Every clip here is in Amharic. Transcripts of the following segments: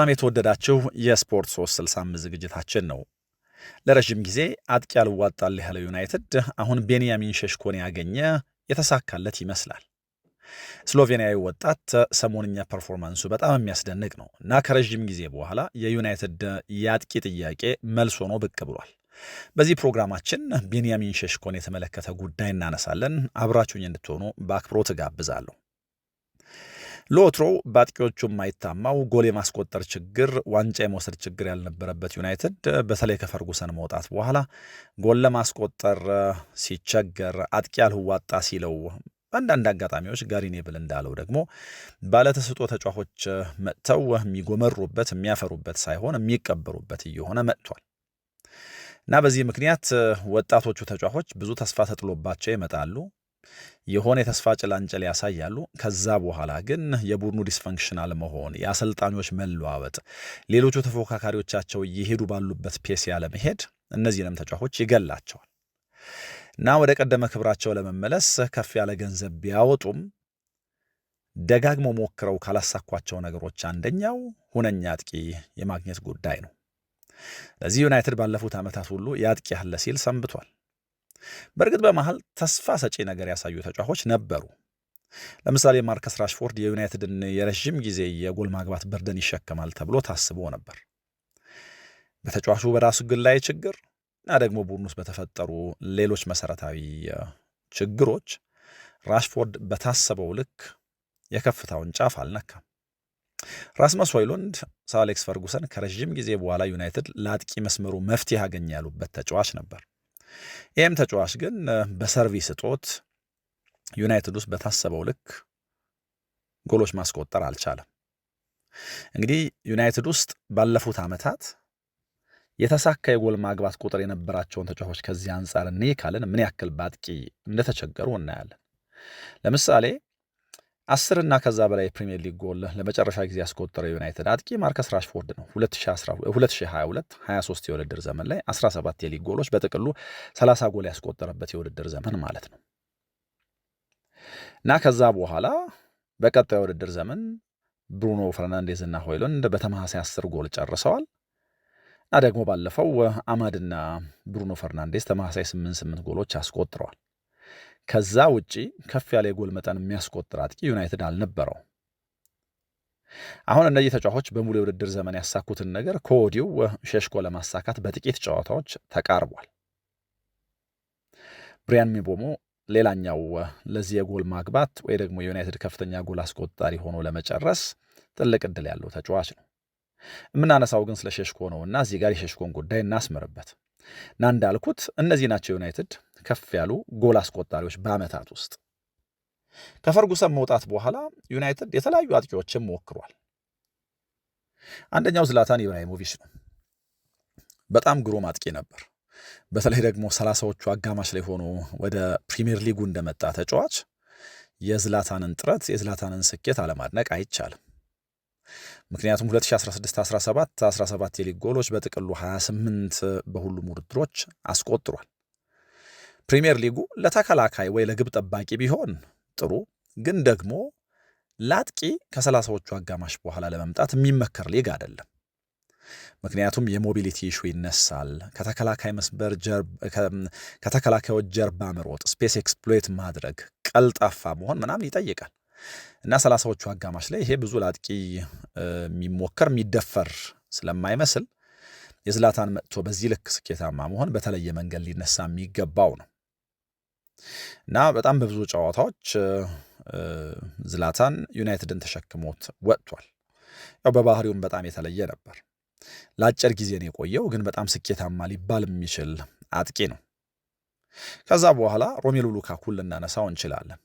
ሰላም የተወደዳችሁ የስፖርት 365 ዝግጅታችን ነው። ለረጅም ጊዜ አጥቂ ያልዋጣልህ ያለው ዩናይትድ አሁን ቤንያሚን ሸሽኮን ያገኘ የተሳካለት ይመስላል። ስሎቬኒያዊ ወጣት ሰሞንኛ ፐርፎርማንሱ በጣም የሚያስደንቅ ነው እና ከረጅም ጊዜ በኋላ የዩናይትድ የአጥቂ ጥያቄ መልስ ሆኖ ብቅ ብሏል። በዚህ ፕሮግራማችን ቤንያሚን ሸሽኮን የተመለከተ ጉዳይ እናነሳለን። አብራችሁኝ እንድትሆኑ በአክብሮት እጋብዛለሁ። ለወትሮው በአጥቂዎቹ የማይታማው ጎል የማስቆጠር ችግር፣ ዋንጫ የመውሰድ ችግር ያልነበረበት ዩናይትድ በተለይ ከፈርጉሰን መውጣት በኋላ ጎል ለማስቆጠር ሲቸገር፣ አጥቂ ያልዋጣ ሲለው፣ አንዳንድ አጋጣሚዎች ጋሪ ኔብል እንዳለው ደግሞ ባለተሰጥኦ ተጫዋቾች መጥተው የሚጎመሩበት የሚያፈሩበት ሳይሆን የሚቀበሩበት እየሆነ መጥቷል እና በዚህ ምክንያት ወጣቶቹ ተጫዋቾች ብዙ ተስፋ ተጥሎባቸው ይመጣሉ። የሆነ የተስፋ ጭላንጭል ያሳያሉ። ከዛ በኋላ ግን የቡድኑ ዲስፈንክሽናል መሆን፣ የአሰልጣኞች መለዋወጥ፣ ሌሎቹ ተፎካካሪዎቻቸው እየሄዱ ባሉበት ፔስ ያለመሄድ እነዚህንም ተጫዋቾች ይገላቸዋል እና ወደ ቀደመ ክብራቸው ለመመለስ ከፍ ያለ ገንዘብ ቢያወጡም ደጋግሞ ሞክረው ካላሳኳቸው ነገሮች አንደኛው ሁነኛ አጥቂ የማግኘት ጉዳይ ነው። ለዚህ ዩናይትድ ባለፉት ዓመታት ሁሉ የአጥቂ ያለ ሲል ሰንብቷል። በእርግጥ በመሃል ተስፋ ሰጪ ነገር ያሳዩ ተጫዋቾች ነበሩ። ለምሳሌ ማርከስ ራሽፎርድ የዩናይትድን የረዥም ጊዜ የጎል ማግባት በርደን ይሸከማል ተብሎ ታስቦ ነበር። በተጫዋቹ በራሱ ግላዊ ችግር እና ደግሞ ቡድን ውስጥ በተፈጠሩ ሌሎች መሰረታዊ ችግሮች ራሽፎርድ በታሰበው ልክ የከፍታውን ጫፍ አልነካም። ራስመስ ሆይሉንድ ሰር አሌክስ ፈርጉሰን ከረዥም ጊዜ በኋላ ዩናይትድ ለአጥቂ መስመሩ መፍትሄ ያገኝ ያሉበት ተጫዋች ነበር። ይህም ተጫዋች ግን በሰርቪስ እጦት ዩናይትድ ውስጥ በታሰበው ልክ ጎሎች ማስቆጠር አልቻለም። እንግዲህ ዩናይትድ ውስጥ ባለፉት ዓመታት የተሳካ የጎል ማግባት ቁጥር የነበራቸውን ተጫዋቾች ከዚህ አንጻር እኔ ካልን ምን ያክል በአጥቂ እንደተቸገሩ እናያለን። ለምሳሌ 10 እና ከዛ በላይ ፕሪሚየር ሊግ ጎል ለመጨረሻ ጊዜ ያስቆጠረው ዩናይትድ አጥቂ ማርከስ ራሽፎርድ ነው። 2022-23 የውድድር ዘመን ላይ 17 የሊግ ጎሎች በጥቅሉ 30 ጎል ያስቆጠረበት የውድድር ዘመን ማለት ነው እና ከዛ በኋላ በቀጣዩ የውድድር ዘመን ብሩኖ ፈርናንዴዝ እና ሆይሉንድ በተመሳሳይ 10 ጎል ጨርሰዋል እና ደግሞ ባለፈው አማድና ብሩኖ ፈርናንዴዝ ተመሳሳይ 8 ጎሎች አስቆጥረዋል። ከዛ ውጪ ከፍ ያለ የጎል መጠን የሚያስቆጥር አጥቂ ዩናይትድ አልነበረው። አሁን እነዚህ ተጫዋቾች በሙሉ የውድድር ዘመን ያሳኩትን ነገር ከወዲሁ ሸሽኮ ለማሳካት በጥቂት ጨዋታዎች ተቃርቧል። ብሪያን ምቤሞ ሌላኛው ለዚህ የጎል ማግባት ወይ ደግሞ የዩናይትድ ከፍተኛ ጎል አስቆጣሪ ሆኖ ለመጨረስ ትልቅ ዕድል ያለው ተጫዋች ነው። የምናነሳው ግን ስለ ሸሽኮ ነው እና እዚህ ጋር የሸሽኮን ጉዳይ እናስምርበት እና እንዳልኩት እነዚህ ናቸው ዩናይትድ ከፍ ያሉ ጎል አስቆጣሪዎች በዓመታት ውስጥ። ከፈርጉሰን መውጣት በኋላ ዩናይትድ የተለያዩ አጥቂዎችን ሞክሯል። አንደኛው ዝላታን ኢብራሂሞቪች ነው። በጣም ግሩም አጥቂ ነበር። በተለይ ደግሞ 30ዎቹ አጋማሽ ላይ ሆኖ ወደ ፕሪሚየር ሊጉ እንደመጣ ተጫዋች የዝላታንን ጥረት የዝላታንን ስኬት አለማድነቅ አይቻልም። ምክንያቱም 2016-17 የሊግ ጎሎች በጥቅሉ 28 በሁሉም ውድድሮች አስቆጥሯል። ፕሪሚየር ሊጉ ለተከላካይ ወይ ለግብ ጠባቂ ቢሆን ጥሩ፣ ግን ደግሞ ለአጥቂ ከ30ዎቹ አጋማሽ በኋላ ለመምጣት የሚመከር ሊግ አይደለም። ምክንያቱም የሞቢሊቲ ኢሹ ይነሳል። ከተከላካዮች ጀርባ መሮጥ፣ ስፔስ ኤክስፕሎይት ማድረግ፣ ቀልጣፋ መሆን ምናምን ይጠይቃል እና 30ዎቹ አጋማሽ ላይ ይሄ ብዙ ለአጥቂ የሚሞከር የሚደፈር ስለማይመስል የዝላታን መጥቶ በዚህ ልክ ስኬታማ መሆን በተለየ መንገድ ሊነሳ የሚገባው ነው እና በጣም በብዙ ጨዋታዎች ዝላታን ዩናይትድን ተሸክሞት ወጥቷል። ያው በባህሪውም በጣም የተለየ ነበር። ለአጭር ጊዜ ነው የቆየው፣ ግን በጣም ስኬታማ ሊባል የሚችል አጥቂ ነው። ከዛ በኋላ ሮሜሉ ሉካኩን ልናነሳው እንችላለን።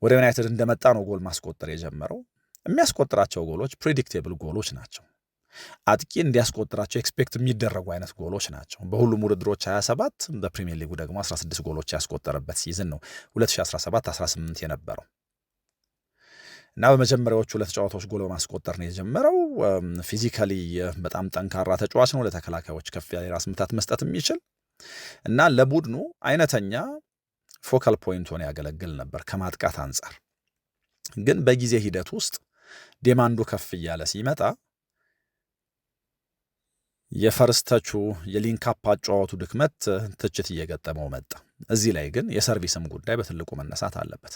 ወደ ዩናይትድ እንደመጣ ነው ጎል ማስቆጠር የጀመረው። የሚያስቆጥራቸው ጎሎች ፕሪዲክቴብል ጎሎች ናቸው። አጥቂ እንዲያስቆጥራቸው ኤክስፔክት የሚደረጉ አይነት ጎሎች ናቸው። በሁሉም ውድድሮች 27፣ በፕሪሚየር ሊጉ ደግሞ 16 ጎሎች ያስቆጠረበት ሲዝን ነው 2017-18 የነበረው እና በመጀመሪያዎቹ 2 ጨዋታዎች ጎል በማስቆጠር ነው የጀመረው። ፊዚካሊ በጣም ጠንካራ ተጫዋች ነው። ለተከላካዮች ከፍ ያለ ራስ ምታት መስጠት የሚችል እና ለቡድኑ አይነተኛ ፎካል ፖይንት ሆኖ ያገለግል ነበር ከማጥቃት አንጻር። ግን በጊዜ ሂደት ውስጥ ዴማንዱ ከፍ እያለ ሲመጣ የፈርስተቹ የሊንክ አፕ አጨዋወቱ ድክመት ትችት እየገጠመው መጣ። እዚህ ላይ ግን የሰርቪስም ጉዳይ በትልቁ መነሳት አለበት።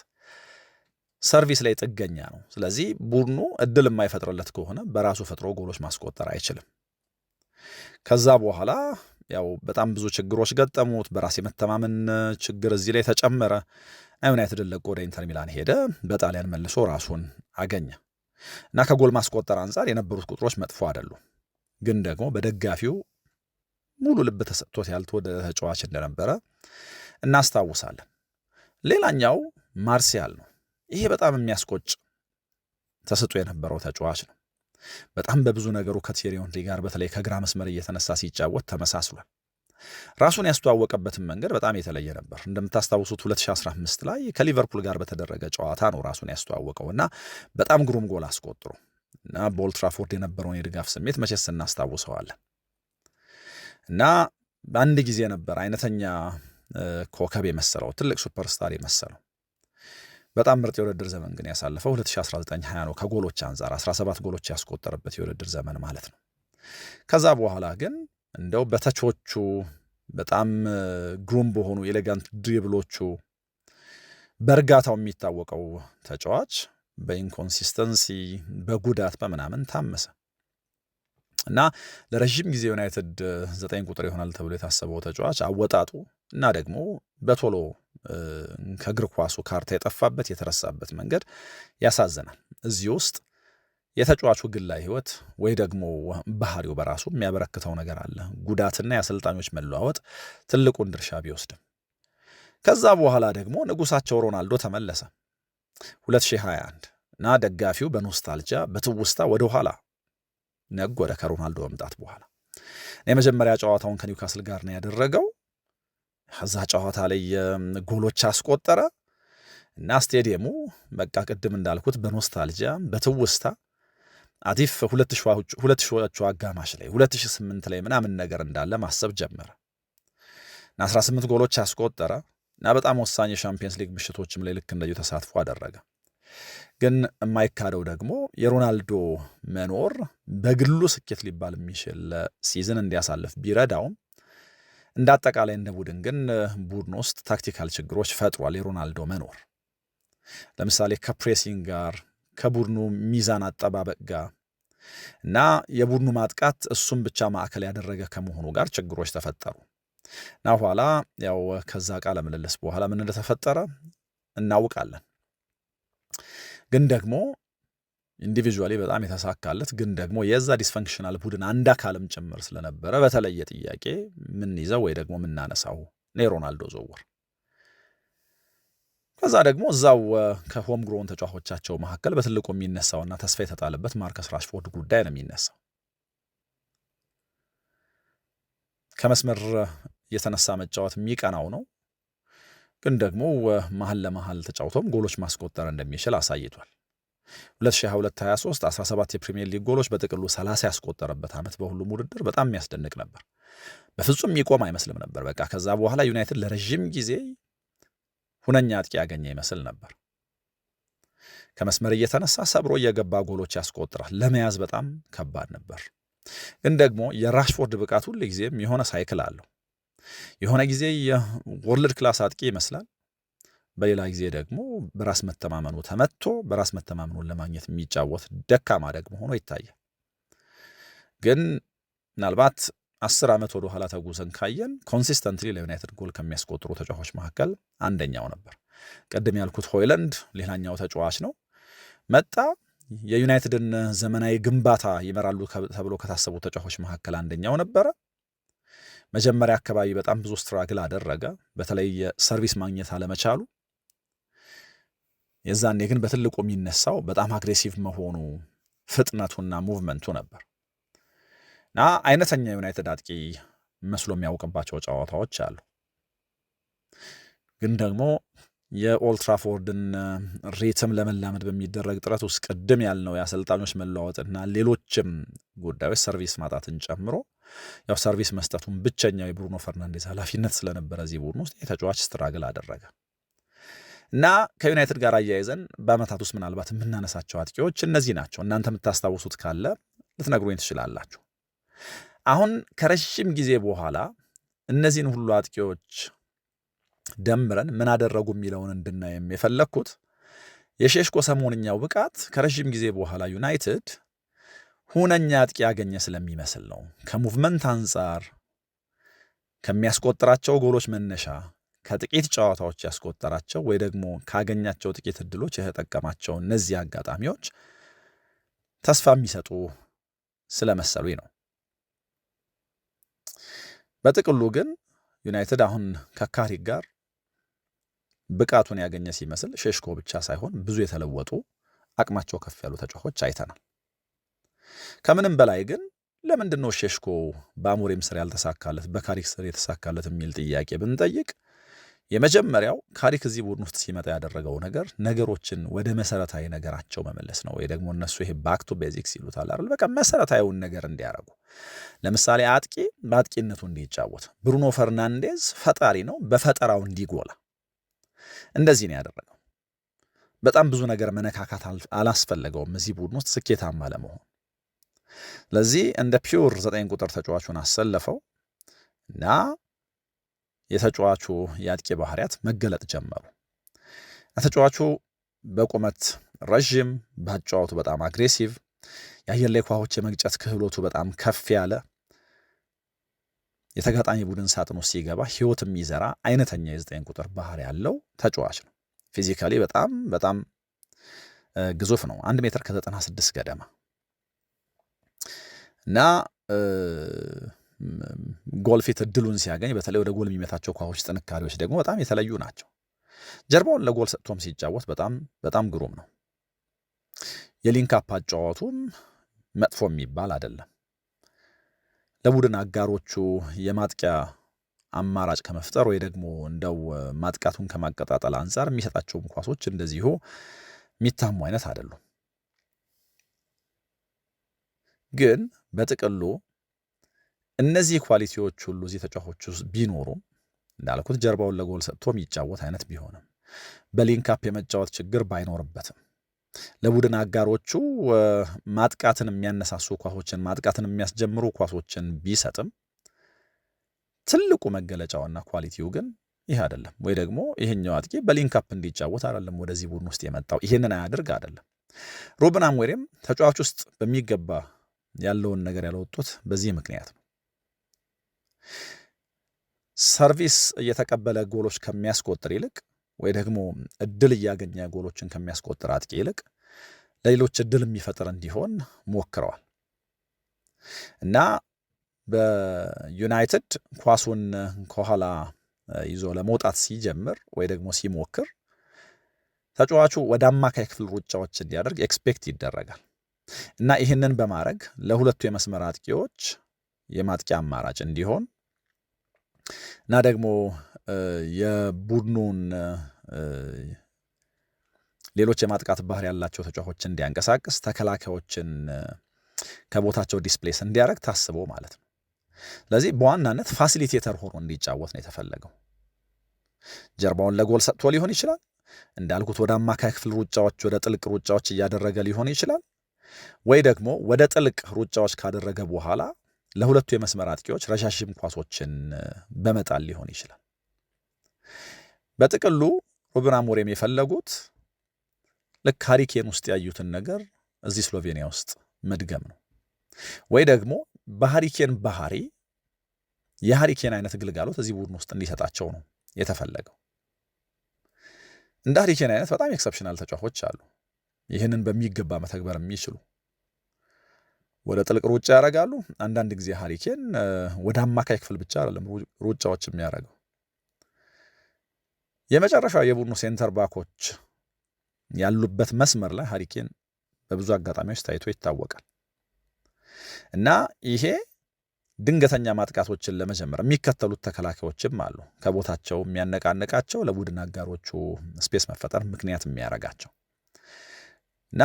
ሰርቪስ ላይ ጥገኛ ነው። ስለዚህ ቡድኑ እድል የማይፈጥርለት ከሆነ በራሱ ፈጥሮ ጎሎች ማስቆጠር አይችልም። ከዛ በኋላ ያው በጣም ብዙ ችግሮች ገጠሙት። በራስ የመተማመን ችግር እዚህ ላይ ተጨመረ። ዩናይትድ ለቆ ወደ ኢንተር ሚላን ሄደ። በጣሊያን መልሶ ራሱን አገኘ እና ከጎል ማስቆጠር አንጻር የነበሩት ቁጥሮች መጥፎ አይደሉም። ግን ደግሞ በደጋፊው ሙሉ ልብ ተሰጥቶት ያልተወደደ ተጫዋች እንደነበረ እናስታውሳለን። ሌላኛው ማርሲያል ነው። ይሄ በጣም የሚያስቆጭ ተሰጥቶ የነበረው ተጫዋች ነው። በጣም በብዙ ነገሩ ከቲየሪ ሄንሪ ጋር በተለይ ከግራ መስመር እየተነሳ ሲጫወት ተመሳስሏል። ራሱን ያስተዋወቀበትን መንገድ በጣም የተለየ ነበር። እንደምታስታውሱት 2015 ላይ ከሊቨርፑል ጋር በተደረገ ጨዋታ ነው ራሱን ያስተዋወቀው እና በጣም ግሩም ጎል አስቆጥሮ እና በኦልድ ትራፎርድ የነበረውን የድጋፍ ስሜት መቼስ እናስታውሰዋለን። እና በአንድ ጊዜ ነበር አይነተኛ ኮከብ የመሰለው ትልቅ ሱፐርስታር የመሰለው። በጣም ምርጥ የውድድር ዘመን ግን ያሳለፈው 2019-20 ነው። ከጎሎች አንጻር 17 ጎሎች ያስቆጠረበት የውድድር ዘመን ማለት ነው። ከዛ በኋላ ግን እንደው በተቾቹ በጣም ግሩም በሆኑ ኤሌጋንት ድሪብሎቹ በእርጋታው የሚታወቀው ተጫዋች በኢንኮንሲስተንሲ በጉዳት በምናምን ታመሰ እና ለረዥም ጊዜ ዩናይትድ 9 ቁጥር ይሆናል ተብሎ የታሰበው ተጫዋች አወጣጡ እና ደግሞ በቶሎ ከእግር ኳሱ ካርታ የጠፋበት የተረሳበት መንገድ ያሳዝናል። እዚህ ውስጥ የተጫዋቹ ግላዊ ሕይወት ወይ ደግሞ ባህሪው በራሱ የሚያበረክተው ነገር አለ። ጉዳትና የአሰልጣኞች መለዋወጥ ትልቁን ድርሻ ቢወስድም ከዛ በኋላ ደግሞ ንጉሳቸው ሮናልዶ ተመለሰ 2021 እና ደጋፊው በኖስታልጂያ በትውስታ ወደ ኋላ ነጎደ። ከሮናልዶ መምጣት በኋላ የመጀመሪያ ጨዋታውን ከኒውካስል ጋር ነው ያደረገው። ከዛ ጨዋታ ላይ ጎሎች አስቆጠረ እና ስቴዲየሙ በቃ ቅድም እንዳልኩት በኖስታልጂያ በትውስታ አዲፍ 2000ዎቹ አጋማሽ ላይ 2008 ላይ ምናምን ነገር እንዳለ ማሰብ ጀመረ እና 18 ጎሎች አስቆጠረ እና በጣም ወሳኝ የሻምፒየንስ ሊግ ምሽቶችም ላይ ልክ እንደዚሁ ተሳትፎ አደረገ። ግን የማይካደው ደግሞ የሮናልዶ መኖር በግሉ ስኬት ሊባል የሚችል ሲዝን እንዲያሳልፍ ቢረዳውም እንደ አጠቃላይ እንደ ቡድን ግን ቡድን ውስጥ ታክቲካል ችግሮች ፈጥሯል የሮናልዶ መኖር። ለምሳሌ ከፕሬሲንግ ጋር ከቡድኑ ሚዛን አጠባበቅ ጋር እና የቡድኑ ማጥቃት እሱም ብቻ ማዕከል ያደረገ ከመሆኑ ጋር ችግሮች ተፈጠሩ እና ኋላ ያው ከዛ ቃለ ምልልስ በኋላ ምን እንደተፈጠረ እናውቃለን። ግን ደግሞ ኢንዲቪጁዋሊ በጣም የተሳካለት ግን ደግሞ የዛ ዲስፈንክሽናል ቡድን አንድ አካልም ጭምር ስለነበረ በተለየ ጥያቄ ምን ይዘው ወይ ደግሞ ምናነሳው የሮናልዶ ዝውውር። ከዛ ደግሞ እዛው ከሆም ግሮን ተጫዋቾቻቸው መካከል በትልቁ የሚነሳውና ተስፋ የተጣለበት ማርከስ ራሽፎርድ ጉዳይ ነው የሚነሳው። ከመስመር የተነሳ መጫወት የሚቀናው ነው፣ ግን ደግሞ መሀል ለመሀል ተጫውቶም ጎሎች ማስቆጠር እንደሚችል አሳይቷል። 2022-23 17 የፕሪሚየር ሊግ ጎሎች በጥቅሉ 30 ያስቆጠረበት ዓመት በሁሉም ውድድር በጣም የሚያስደንቅ ነበር። በፍጹም የሚቆም አይመስልም ነበር። በቃ ከዛ በኋላ ዩናይትድ ለረዥም ጊዜ ሁነኛ አጥቂ ያገኘ ይመስል ነበር። ከመስመር እየተነሳ ሰብሮ እየገባ ጎሎች ያስቆጥራል። ለመያዝ በጣም ከባድ ነበር። ግን ደግሞ የራሽፎርድ ብቃት ሁሉ ጊዜም የሆነ ሳይክል አለው። የሆነ ጊዜ የወርልድ ክላስ አጥቂ ይመስላል፣ በሌላ ጊዜ ደግሞ በራስ መተማመኑ ተመቶ በራስ መተማመኑን ለማግኘት የሚጫወት ደካማ ደግሞ ሆኖ ይታያል። ግን ምናልባት 10 ዓመት ወደ ኋላ ተጉዘን ካየን ኮንሲስተንትሊ ለዩናይትድ ጎል ከሚያስቆጥሩ ተጫዋቾች መካከል አንደኛው ነበር። ቅድም ያልኩት ሆይላንድ ሌላኛው ተጫዋች ነው። መጣ የዩናይትድን ዘመናዊ ግንባታ ይመራሉ ተብሎ ከታሰቡ ተጫዋቾች መካከል አንደኛው ነበረ። መጀመሪያ አካባቢ በጣም ብዙ ስትራግል አደረገ፣ በተለይ ሰርቪስ ማግኘት አለመቻሉ። የዛኔ ግን በትልቁ የሚነሳው በጣም አግሬሲቭ መሆኑ፣ ፍጥነቱና ሙቭመንቱ ነበር እና አይነተኛ ዩናይትድ አጥቂ መስሎ የሚያውቅባቸው ጨዋታዎች አሉ። ግን ደግሞ የኦልድ ትራፎርድን ሪትም ለመላመድ በሚደረግ ጥረት ውስጥ ቅድም ያልነው የአሰልጣኞች መለዋወጥና ሌሎችም ጉዳዮች ሰርቪስ ማጣትን ጨምሮ ያው ሰርቪስ መስጠቱን ብቸኛው የብሩኖ ፈርናንዴዝ ኃላፊነት ስለነበረ እዚህ ቡድን ውስጥ የተጫዋች ስትራግል አደረገ እና ከዩናይትድ ጋር አያይዘን በአመታት ውስጥ ምናልባት የምናነሳቸው አጥቂዎች እነዚህ ናቸው። እናንተ የምታስታውሱት ካለ ልትነግሩኝ ትችላላችሁ። አሁን ከረጅም ጊዜ በኋላ እነዚህን ሁሉ አጥቂዎች ደምረን ምን አደረጉ የሚለውን እንድናየም የፈለግኩት የሼሽኮ ሰሞንኛው ብቃት ከረጅም ጊዜ በኋላ ዩናይትድ ሁነኛ አጥቂ ያገኘ ስለሚመስል ነው። ከሙቭመንት አንጻር፣ ከሚያስቆጥራቸው ጎሎች መነሻ፣ ከጥቂት ጨዋታዎች ያስቆጠራቸው ወይ ደግሞ ካገኛቸው ጥቂት እድሎች የተጠቀማቸው እነዚህ አጋጣሚዎች ተስፋ የሚሰጡ ስለመሰሉኝ ነው። በጥቅሉ ግን ዩናይትድ አሁን ከካሪክ ጋር ብቃቱን ያገኘ ሲመስል ሼሽኮ ብቻ ሳይሆን ብዙ የተለወጡ አቅማቸው ከፍ ያሉ ተጫዋቾች አይተናል። ከምንም በላይ ግን ለምንድን ነው ሼሽኮ በአሞሪም ስር ያልተሳካለት በካሪክ ስር የተሳካለት የሚል ጥያቄ ብንጠይቅ የመጀመሪያው ካሪክ እዚህ ቡድን ውስጥ ሲመጣ ያደረገው ነገር ነገሮችን ወደ መሰረታዊ ነገራቸው መመለስ ነው። ወይ ደግሞ እነሱ ይሄ ባክ ቱ ቤዚክስ ይሉታል አይደል? በቃ መሰረታዊውን ነገር እንዲያረጉ። ለምሳሌ አጥቂ በአጥቂነቱ እንዲጫወት፣ ብሩኖ ፈርናንዴዝ ፈጣሪ ነው፣ በፈጠራው እንዲጎላ። እንደዚህ ነው ያደረገው። በጣም ብዙ ነገር መነካካት አላስፈለገውም እዚህ ቡድን ውስጥ ስኬታማ ለመሆን። ስለዚህ እንደ ፒውር 9 ቁጥር ተጫዋቹን አሰለፈው እና የተጫዋቹ የአጥቂ ባህሪያት መገለጥ ጀመሩ። ተጫዋቹ በቁመት ረዥም፣ በአጫዋቱ በጣም አግሬሲቭ፣ የአየር ላይ ኳሶች የመግጨት ክህሎቱ በጣም ከፍ ያለ፣ የተጋጣሚ ቡድን ሳጥን ውስጥ ሲገባ ህይወት የሚዘራ አይነተኛ የ9 ቁጥር ባህሪ ያለው ተጫዋች ነው። ፊዚካሊ በጣም በጣም ግዙፍ ነው። 1 ሜትር ከ96 ገደማ እና ጎል ፊት እድሉን ሲያገኝ በተለይ ወደ ጎል የሚመታቸው ኳሶች ጥንካሬዎች ደግሞ በጣም የተለዩ ናቸው። ጀርባውን ለጎል ሰጥቶም ሲጫወት በጣም በጣም ግሩም ነው። የሊንካፕ አጫዋቱም መጥፎ የሚባል አይደለም። ለቡድን አጋሮቹ የማጥቂያ አማራጭ ከመፍጠር ወይ ደግሞ እንደው ማጥቃቱን ከማቀጣጠል አንጻር የሚሰጣቸውም ኳሶች እንደዚሁ የሚታሙ አይነት አይደሉም። ግን በጥቅሉ እነዚህ ኳሊቲዎች ሁሉ እዚህ ተጫዋቾች ውስጥ ቢኖሩም እንዳልኩት ጀርባውን ለጎል ሰጥቶ የሚጫወት አይነት ቢሆንም በሊንካፕ የመጫወት ችግር ባይኖርበትም ለቡድን አጋሮቹ ማጥቃትን የሚያነሳሱ ኳሶችን ማጥቃትን የሚያስጀምሩ ኳሶችን ቢሰጥም ትልቁ መገለጫውና ኳሊቲው ግን ይህ አይደለም። ወይ ደግሞ ይሄኛው አጥቂ በሊንካፕ እንዲጫወት አይደለም ወደዚህ ቡድን ውስጥ የመጣው፣ ይሄንን አያድርግ አይደለም። ሩበን አሞሪም ተጫዋች ውስጥ በሚገባ ያለውን ነገር ያለወጡት በዚህ ምክንያት ነው። ሰርቪስ እየተቀበለ ጎሎች ከሚያስቆጥር ይልቅ ወይ ደግሞ እድል እያገኘ ጎሎችን ከሚያስቆጥር አጥቂ ይልቅ ለሌሎች እድል የሚፈጥር እንዲሆን ሞክረዋል እና በዩናይትድ ኳሱን ከኋላ ይዞ ለመውጣት ሲጀምር ወይ ደግሞ ሲሞክር ተጫዋቹ ወደ አማካይ ክፍል ሩጫዎች እንዲያደርግ ኤክስፔክት ይደረጋል እና ይህንን በማድረግ ለሁለቱ የመስመር አጥቂዎች የማጥቂያ አማራጭ እንዲሆን እና ደግሞ የቡድኑን ሌሎች የማጥቃት ባህሪ ያላቸው ተጫዋቾችን እንዲያንቀሳቅስ ተከላካዮችን ከቦታቸው ዲስፕሌስ እንዲያደርግ ታስቦ ማለት ነው። ስለዚህ በዋናነት ፋሲሊቴተር ሆኖ እንዲጫወት ነው የተፈለገው። ጀርባውን ለጎል ሰጥቶ ሊሆን ይችላል፣ እንዳልኩት ወደ አማካይ ክፍል ሩጫዎች፣ ወደ ጥልቅ ሩጫዎች እያደረገ ሊሆን ይችላል፣ ወይ ደግሞ ወደ ጥልቅ ሩጫዎች ካደረገ በኋላ ለሁለቱ የመስመር አጥቂዎች ረዣዥም ኳሶችን በመጣል ሊሆን ይችላል። በጥቅሉ ሩበን አሞሪም የፈለጉት ልክ ሃሪ ኬን ውስጥ ያዩትን ነገር እዚህ ስሎቬኒያ ውስጥ መድገም ነው። ወይ ደግሞ በሃሪ ኬን ባህሪ የሃሪ ኬን አይነት ግልጋሎት እዚህ ቡድን ውስጥ እንዲሰጣቸው ነው የተፈለገው። እንደ ሃሪ ኬን አይነት በጣም ኤክሰፕሽናል ተጫዋቾች አሉ፣ ይህንን በሚገባ መተግበር የሚችሉ ወደ ጥልቅ ሩጫ ያደርጋሉ። አንዳንድ ጊዜ ሃሪ ኬን ወደ አማካይ ክፍል ብቻ አይደለም ሩጫዎች የሚያደርገው። የመጨረሻው የቡድኑ ሴንተር ባኮች ያሉበት መስመር ላይ ሃሪ ኬን በብዙ አጋጣሚዎች ታይቶ ይታወቃል እና ይሄ ድንገተኛ ማጥቃቶችን ለመጀመር የሚከተሉት ተከላካዮችም አሉ፣ ከቦታቸው የሚያነቃንቃቸው ለቡድን አጋሮቹ ስፔስ መፈጠር ምክንያት የሚያደርጋቸው እና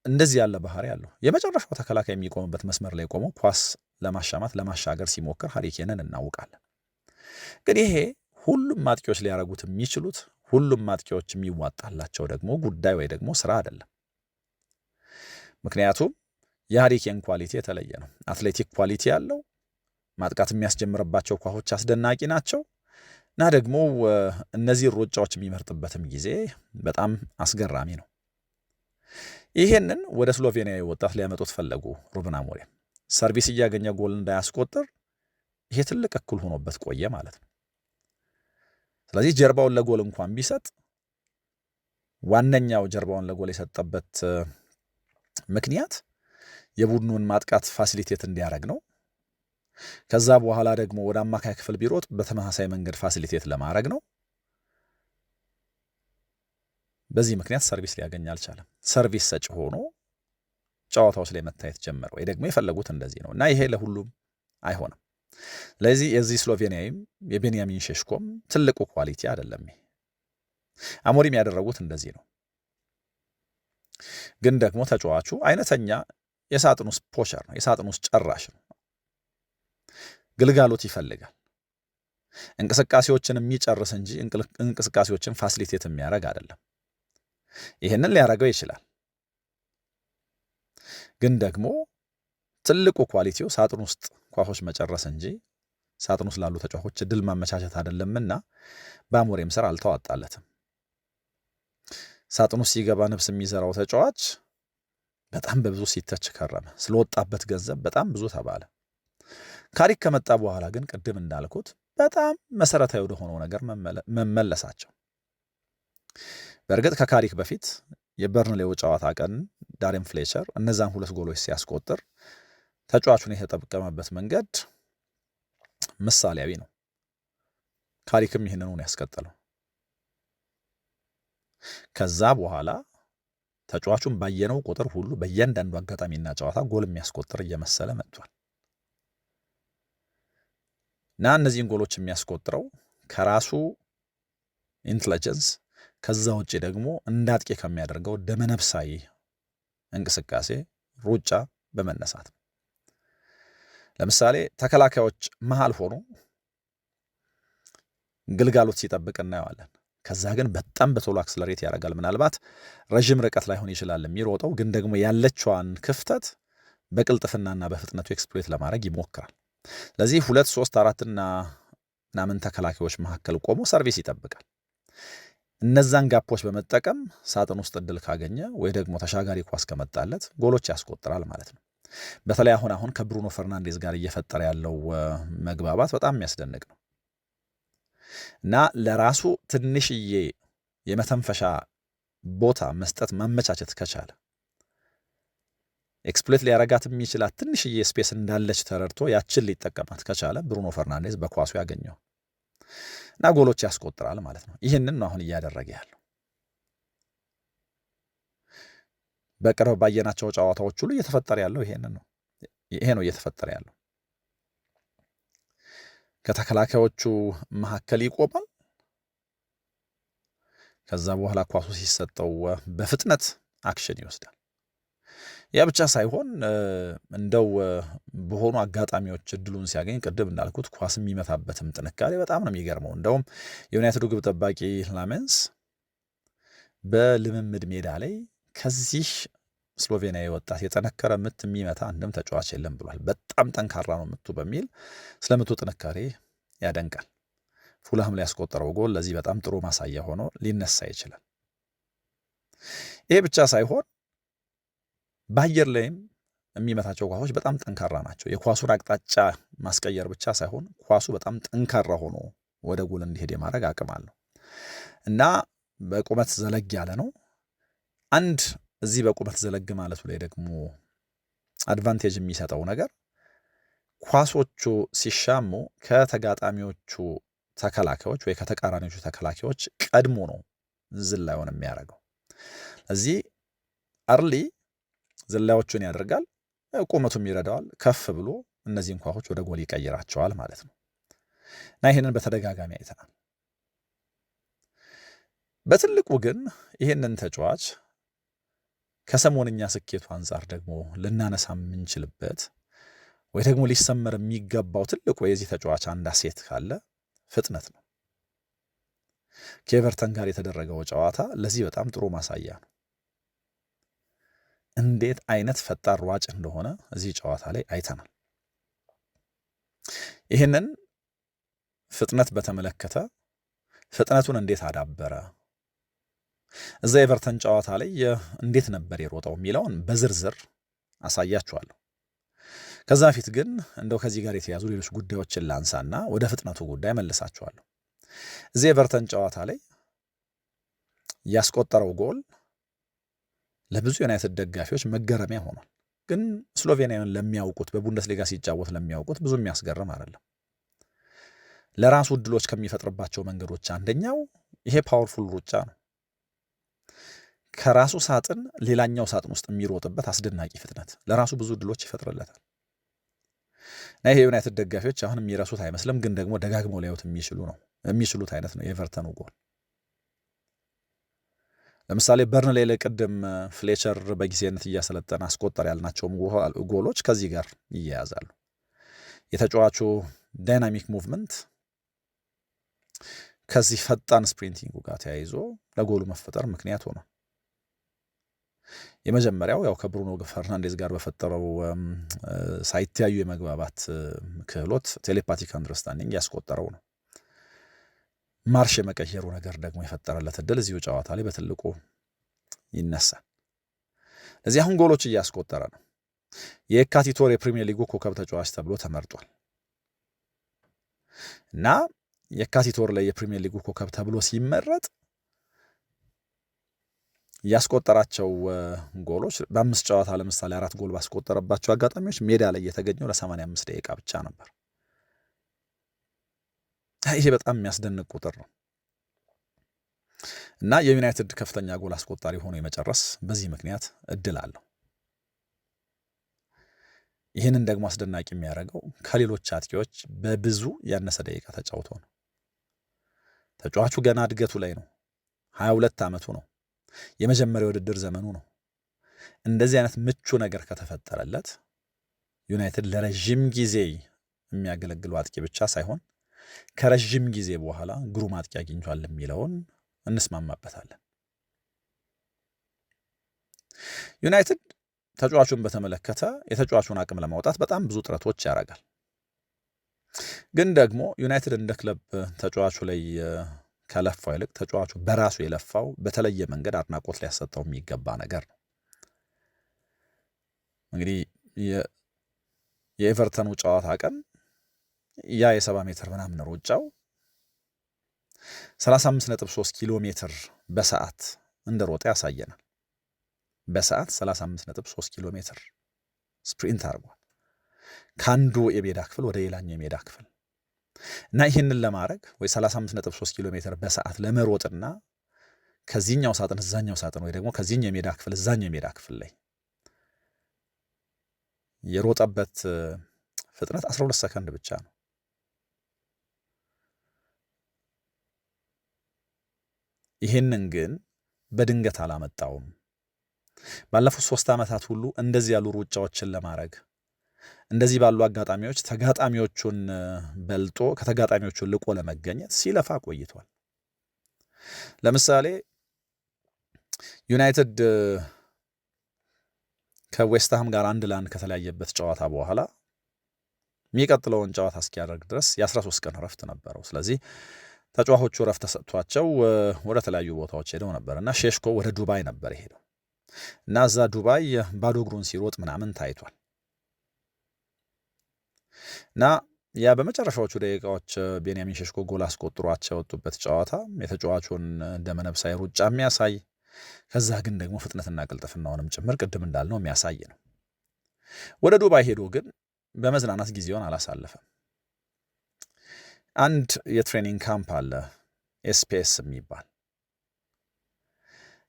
እንደዚህ ያለ ባህሪ ያለው የመጨረሻው ተከላካይ የሚቆምበት መስመር ላይ ቆሞ ኳስ ለማሻማት ለማሻገር ሲሞክር ሃሪ ኬንን እናውቃለን። ግን ይሄ ሁሉም አጥቂዎች ሊያደርጉት የሚችሉት ሁሉም አጥቂዎች የሚዋጣላቸው ደግሞ ጉዳይ ወይ ደግሞ ስራ አይደለም። ምክንያቱም የሃሪ ኬን ኳሊቲ የተለየ ነው። አትሌቲክ ኳሊቲ ያለው ማጥቃት የሚያስጀምርባቸው ኳሶች አስደናቂ ናቸው እና ደግሞ እነዚህ ሩጫዎች የሚመርጥበትም ጊዜ በጣም አስገራሚ ነው። ይሄንን ወደ ስሎቬኒያዊ ወጣት ሊያመጡት ፈለጉ ሩበን አሞሪም። ሰርቪስ እያገኘ ጎል እንዳያስቆጥር ይሄ ትልቅ እክል ሆኖበት ቆየ ማለት ነው። ስለዚህ ጀርባውን ለጎል እንኳን ቢሰጥ ዋነኛው ጀርባውን ለጎል የሰጠበት ምክንያት የቡድኑን ማጥቃት ፋሲሊቴት እንዲያደርግ ነው። ከዛ በኋላ ደግሞ ወደ አማካይ ክፍል ቢሮጥ በተመሳሳይ መንገድ ፋሲሊቴት ለማድረግ ነው። በዚህ ምክንያት ሰርቪስ ሊያገኝ አልቻለም። ሰርቪስ ሰጪ ሆኖ ጨዋታዎች ላይ መታየት ጀመረ፣ ወይ ደግሞ የፈለጉት እንደዚህ ነው እና ይሄ ለሁሉም አይሆንም። ስለዚህ የዚህ ስሎቬኒያዊም የቤንያሚን ሼሽኮም ትልቁ ኳሊቲ አይደለም። ይሄ አሞሪም ያደረጉት እንደዚህ ነው። ግን ደግሞ ተጫዋቹ አይነተኛ የሳጥን ውስጥ ፖቸር ነው፣ የሳጥን ውስጥ ጨራሽ ነው። ግልጋሎት ይፈልጋል። እንቅስቃሴዎችን የሚጨርስ እንጂ እንቅስቃሴዎችን ፋሲሊቴት የሚያደርግ አይደለም። ይህንን ሊያደርገው ይችላል። ግን ደግሞ ትልቁ ኳሊቲው ሳጥን ውስጥ ኳሶች መጨረስ እንጂ ሳጥን ውስጥ ላሉ ተጫዋቾች ድል ማመቻቸት አይደለምና በአሞሪም ስራ አልተዋጣለትም። ሳጥን ውስጥ ሲገባ ነፍስ የሚዘራው ተጫዋች በጣም በብዙ ሲተች ከረመ። ስለወጣበት ገንዘብ በጣም ብዙ ተባለ። ካሪክ ከመጣ በኋላ ግን ቅድም እንዳልኩት በጣም መሰረታዊ ወደ ሆነው ነገር መመለሳቸው። በእርግጥ ከካሪክ በፊት የበርንሌው ጨዋታ ቀን ዳሬን ፍሌቸር እነዛን 2 ጎሎች ሲያስቆጥር ተጫዋቹን የተጠቀመበት መንገድ ምሳሌያዊ ነው። ካሪክም ይህንኑ ነው ያስቀጠለው። ከዛ በኋላ ተጫዋቹን ባየነው ቁጥር ሁሉ በእያንዳንዱ አጋጣሚና ጨዋታ ጎል የሚያስቆጥር እየመሰለ መጥቷል እና እነዚህን ጎሎች የሚያስቆጥረው ከራሱ ኢንተለጀንስ ከዛ ውጭ ደግሞ እንዳጥቂ ከሚያደርገው ደመነፍሳዊ እንቅስቃሴ ሩጫ በመነሳት ነው። ለምሳሌ ተከላካዮች መሃል ሆኖ ግልጋሎት ሲጠብቅ እናየዋለን። ከዛ ግን በጣም በቶሎ አክስለሬት ያደርጋል። ምናልባት ረዥም ርቀት ላይሆን ይችላል የሚሮጠው፣ ግን ደግሞ ያለችዋን ክፍተት በቅልጥፍናና በፍጥነቱ ኤክስፕሎይት ለማድረግ ይሞክራል። ለዚህ 2 3 4 እና ምናምን ተከላካዮች መካከል ቆሞ ሰርቪስ ይጠብቃል። እነዛን ጋፖች በመጠቀም ሳጥን ውስጥ እድል ካገኘ ወይ ደግሞ ተሻጋሪ ኳስ ከመጣለት ጎሎች ያስቆጥራል ማለት ነው። በተለይ አሁን ከብሩኖ ፈርናንዴዝ ጋር እየፈጠረ ያለው መግባባት በጣም የሚያስደንቅ ነው እና ለራሱ ትንሽዬ የመተንፈሻ ቦታ መስጠት ማመቻቸት ከቻለ ኤክስፕሎይት ሊያረጋት የሚችላት ትንሽዬ ስፔስ እንዳለች ተረድቶ ያችን ሊጠቀማት ከቻለ ብሩኖ ፈርናንዴዝ በኳሱ ያገኘው እና ጎሎች ያስቆጥራል ማለት ነው። ይህንን ነው አሁን እያደረገ ያለው። በቅርብ ባየናቸው ጨዋታዎች ሁሉ እየተፈጠረ ያለው ይሄ ነው እየተፈጠረ ያለው። ከተከላካዮቹ መካከል ይቆማል። ከዛ በኋላ ኳሱ ሲሰጠው በፍጥነት አክሽን ይወስዳል። ያ ብቻ ሳይሆን እንደው በሆኑ አጋጣሚዎች እድሉን ሲያገኝ ቅድም እንዳልኩት ኳስ የሚመታበትም ጥንካሬ በጣም ነው የሚገርመው። እንደውም የዩናይትዱ ግብ ጠባቂ ላሜንስ በልምምድ ሜዳ ላይ ከዚህ ስሎቬኒያዊ ወጣት የጠነከረ ምት የሚመታ አንድም ተጫዋች የለም ብሏል። በጣም ጠንካራ ነው ምቱ በሚል ስለምቱ ጥንካሬ ያደንቃል። ፉልሃም ላይ ያስቆጠረው ጎል ለዚህ በጣም ጥሩ ማሳያ ሆኖ ሊነሳ ይችላል። ይሄ ብቻ ሳይሆን በአየር ላይም የሚመታቸው ኳሶች በጣም ጠንካራ ናቸው። የኳሱን አቅጣጫ ማስቀየር ብቻ ሳይሆን ኳሱ በጣም ጠንካራ ሆኖ ወደ ጎል እንዲሄድ የማድረግ አቅም አለው እና በቁመት ዘለግ ያለ ነው። አንድ እዚህ በቁመት ዘለግ ማለቱ ላይ ደግሞ አድቫንቴጅ የሚሰጠው ነገር ኳሶቹ ሲሻሙ ከተጋጣሚዎቹ ተከላካዮች ወይ ከተቃራኒዎቹ ተከላካዮች ቀድሞ ነው ዝላዩን የሚያደርገው። እዚህ አርሊ ዝላዮቹን ያደርጋል፣ ቁመቱም ይረዳዋል። ከፍ ብሎ እነዚህን ኳሶች ወደ ጎል ይቀይራቸዋል ማለት ነው እና ይህንን በተደጋጋሚ አይተናል። በትልቁ ግን ይህንን ተጫዋች ከሰሞንኛ ስኬቱ አንጻር ደግሞ ልናነሳ የምንችልበት ወይ ደግሞ ሊሰመር የሚገባው ትልቁ የዚህ ተጫዋች አንድ አሴት ካለ ፍጥነት ነው። ከኤቨርተን ጋር የተደረገው ጨዋታ ለዚህ በጣም ጥሩ ማሳያ ነው። እንዴት አይነት ፈጣን ሯጭ እንደሆነ እዚህ ጨዋታ ላይ አይተናል። ይህንን ፍጥነት በተመለከተ ፍጥነቱን እንዴት አዳበረ፣ እዛ ኤቨርተን ጨዋታ ላይ እንዴት ነበር የሮጠው የሚለውን በዝርዝር አሳያችኋለሁ። ከዛ በፊት ግን እንደው ከዚህ ጋር የተያዙ ሌሎች ጉዳዮችን ላንሳና ወደ ፍጥነቱ ጉዳይ መልሳችኋለሁ። እዚህ ኤቨርተን ጨዋታ ላይ ያስቆጠረው ጎል ለብዙ ዩናይትድ ደጋፊዎች መገረሚያ ሆኗል። ግን ስሎቬኒያን ለሚያውቁት በቡንደስሊጋ ሲጫወት ለሚያውቁት ብዙ የሚያስገርም አይደለም። ለራሱ እድሎች ከሚፈጥርባቸው መንገዶች አንደኛው ይሄ ፓወርፉል ሩጫ ነው። ከራሱ ሳጥን ሌላኛው ሳጥን ውስጥ የሚሮጥበት አስደናቂ ፍጥነት ለራሱ ብዙ እድሎች ይፈጥርለታል። እና ይሄ ዩናይትድ ደጋፊዎች አሁን የሚረሱት አይመስልም፣ ግን ደግሞ ደጋግመው ሊያዩት የሚችሉት አይነት ነው የኤቨርተኑ ጎል። ለምሳሌ በርንሌ ላይ ቅድም ፍሌቸር በጊዜነት እያሰለጠነ አስቆጠር ያልናቸውም ጎሎች ከዚህ ጋር ይያያዛሉ። የተጫዋቹ ዳይናሚክ ሙቭመንት ከዚህ ፈጣን ስፕሪንቲንጉ ጋር ተያይዞ ለጎሉ መፈጠር ምክንያት ሆኗል። የመጀመሪያው ያው ከብሩኖ ፈርናንዴዝ ጋር በፈጠረው ሳይተያዩ የመግባባት ክህሎት ቴሌፓቲክ አንደርስታንዲንግ ያስቆጠረው ነው። ማርሽ የመቀየሩ ነገር ደግሞ የፈጠረለት እድል እዚሁ ጨዋታ ላይ በትልቁ ይነሳል። እዚህ አሁን ጎሎች እያስቆጠረ ነው። የካቲት ወር የፕሪሚየር ሊጉ ኮከብ ተጫዋች ተብሎ ተመርጧል እና የካቲት ወር ላይ የፕሪሚየር ሊጉ ኮከብ ተብሎ ሲመረጥ ያስቆጠራቸው ጎሎች በ5 ጨዋታ ለምሳሌ 4 ጎል ባስቆጠረባቸው አጋጣሚዎች ሜዳ ላይ የተገኘው ለ85 ደቂቃ ብቻ ነበር። ይሄ በጣም የሚያስደንቅ ቁጥር ነው እና የዩናይትድ ከፍተኛ ጎል አስቆጣሪ ሆኖ የመጨረስ በዚህ ምክንያት እድል አለው። ይህንን ደግሞ አስደናቂ የሚያደርገው ከሌሎች አጥቂዎች በብዙ ያነሰ ደቂቃ ተጫውቶ ነው። ተጫዋቹ ገና እድገቱ ላይ ነው። 22 ዓመቱ ነው። የመጀመሪያው ውድድር ዘመኑ ነው። እንደዚህ አይነት ምቹ ነገር ከተፈጠረለት ዩናይትድ ለረዥም ጊዜ የሚያገለግለው አጥቂ ብቻ ሳይሆን ከረዥም ጊዜ በኋላ ግሩም አጥቂ አግኝቷል የሚለውን እንስማማበታለን። ዩናይትድ ተጫዋቹን በተመለከተ የተጫዋቹን አቅም ለማውጣት በጣም ብዙ ጥረቶች ያደርጋል። ግን ደግሞ ዩናይትድ እንደ ክለብ ተጫዋቹ ላይ ከለፋው ይልቅ ተጫዋቹ በራሱ የለፋው በተለየ መንገድ አድናቆት ሊያሰጠው የሚገባ ነገር ነው። እንግዲህ የኤቨርተኑ ጨዋታ ቀን ያ የ70 ሜትር ምናምን ሩጫው 35.3 ኪሎ ሜትር በሰዓት እንደሮጠ ያሳየናል። በሰዓት 35.3 ኪሎ ሜትር ስፕሪንት አድርጓል ከአንዱ የሜዳ ክፍል ወደ ሌላኛው የሜዳ ክፍል እና ይህንን ለማድረግ ወይ 35.3 ኪሎ ሜትር በሰዓት ለመሮጥና ከዚህኛው ሳጥን እዛኛው ሳጥን ወይ ደግሞ ከዚህኛው የሜዳ ክፍል እዛኛው የሜዳ ክፍል ላይ የሮጠበት ፍጥነት 12 ሰከንድ ብቻ ነው። ይህንን ግን በድንገት አላመጣውም። ባለፉት 3 ዓመታት ሁሉ እንደዚህ ያሉ ሩጫዎችን ለማድረግ እንደዚህ ባሉ አጋጣሚዎች ተጋጣሚዎቹን በልጦ ከተጋጣሚዎቹ ልቆ ለመገኘት ሲለፋ ቆይቷል። ለምሳሌ ዩናይትድ ከዌስትሃም ጋር 1-1 ከተለያየበት ጨዋታ በኋላ የሚቀጥለውን ጨዋታ እስኪያደርግ ድረስ የ13 ቀን ረፍት ነበረው። ስለዚህ ተጫዋቾቹ ረፍት ተሰጥቷቸው ወደ ተለያዩ ቦታዎች ሄደው ነበር እና ሼሽኮ ወደ ዱባይ ነበር ሄደው እና እዛ ዱባይ ባዶ እግሩን ሲሮጥ ምናምን ታይቷል። እና ያ በመጨረሻዎቹ ደቂቃዎች ቤንያሚን ሼሽኮ ጎል አስቆጥሯቸው የወጡበት ጨዋታ የተጫዋቹን ደመነፍሳዊ ሩጫ የሚያሳይ ከዛ ግን ደግሞ ፍጥነትና ቅልጥፍናውንም ጭምር ቅድም እንዳልነው የሚያሳይ ነው። ወደ ዱባይ ሄዶ ግን በመዝናናት ጊዜውን አላሳለፈም። አንድ የትሬኒንግ ካምፕ አለ ኤስፒኤስ የሚባል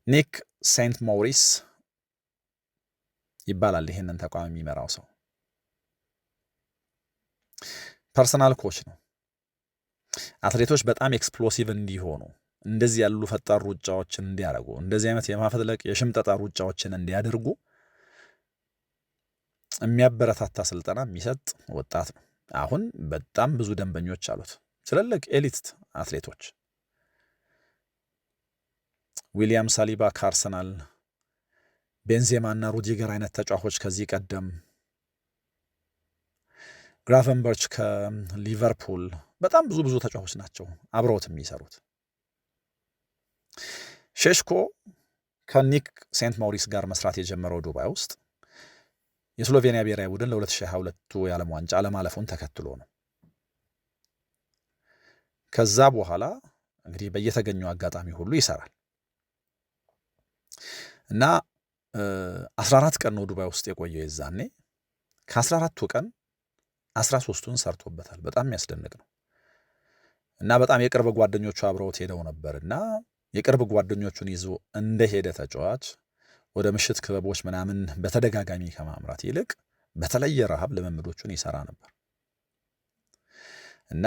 ኒክ ሴንት ሞሪስ ይባላል። ይህንን ተቋም የሚመራው ሰው ፐርሰናል ኮች ነው። አትሌቶች በጣም ኤክስፕሎሲቭ እንዲሆኑ እንደዚህ ያሉ ፈጣን ሩጫዎችን እንዲያደርጉ እንደዚህ አይነት የማፈትለቅ የሽምጠጣ ሩጫዎችን እንዲያደርጉ የሚያበረታታ ስልጠና የሚሰጥ ወጣት ነው። አሁን በጣም ብዙ ደንበኞች አሉት፣ ትልልቅ ኤሊት አትሌቶች ዊሊያም ሳሊባ ከአርሰናል፣ ቤንዜማና ሩዲገር አይነት ተጫዋቾች ከዚህ ቀደም፣ ግራቨንበርች ከሊቨርፑል በጣም ብዙ ተጫዋቾች ናቸው አብረውት የሚሰሩት። ሼሽኮ ከኒክ ሴንት ማውሪስ ጋር መስራት የጀመረው ዱባይ ውስጥ የስሎቬኒያ ብሔራዊ ቡድን ለ2022 የዓለም ዋንጫ አለማለፉን ተከትሎ ነው። ከዛ በኋላ እንግዲህ በየተገኘው አጋጣሚ ሁሉ ይሰራል እና 14 ቀን ነው ዱባይ ውስጥ የቆየው። የዛኔ ከ14ቱ ቀን 13ቱን ሰርቶበታል። በጣም የሚያስደንቅ ነው እና በጣም የቅርብ ጓደኞቹ አብረውት ሄደው ነበርና የቅርብ ጓደኞቹን ይዞ እንደሄደ ተጫዋች ወደ ምሽት ክበቦች ምናምን በተደጋጋሚ ከማምራት ይልቅ በተለየ ረሃብ ልምምዶቹን ይሰራ ነበር እና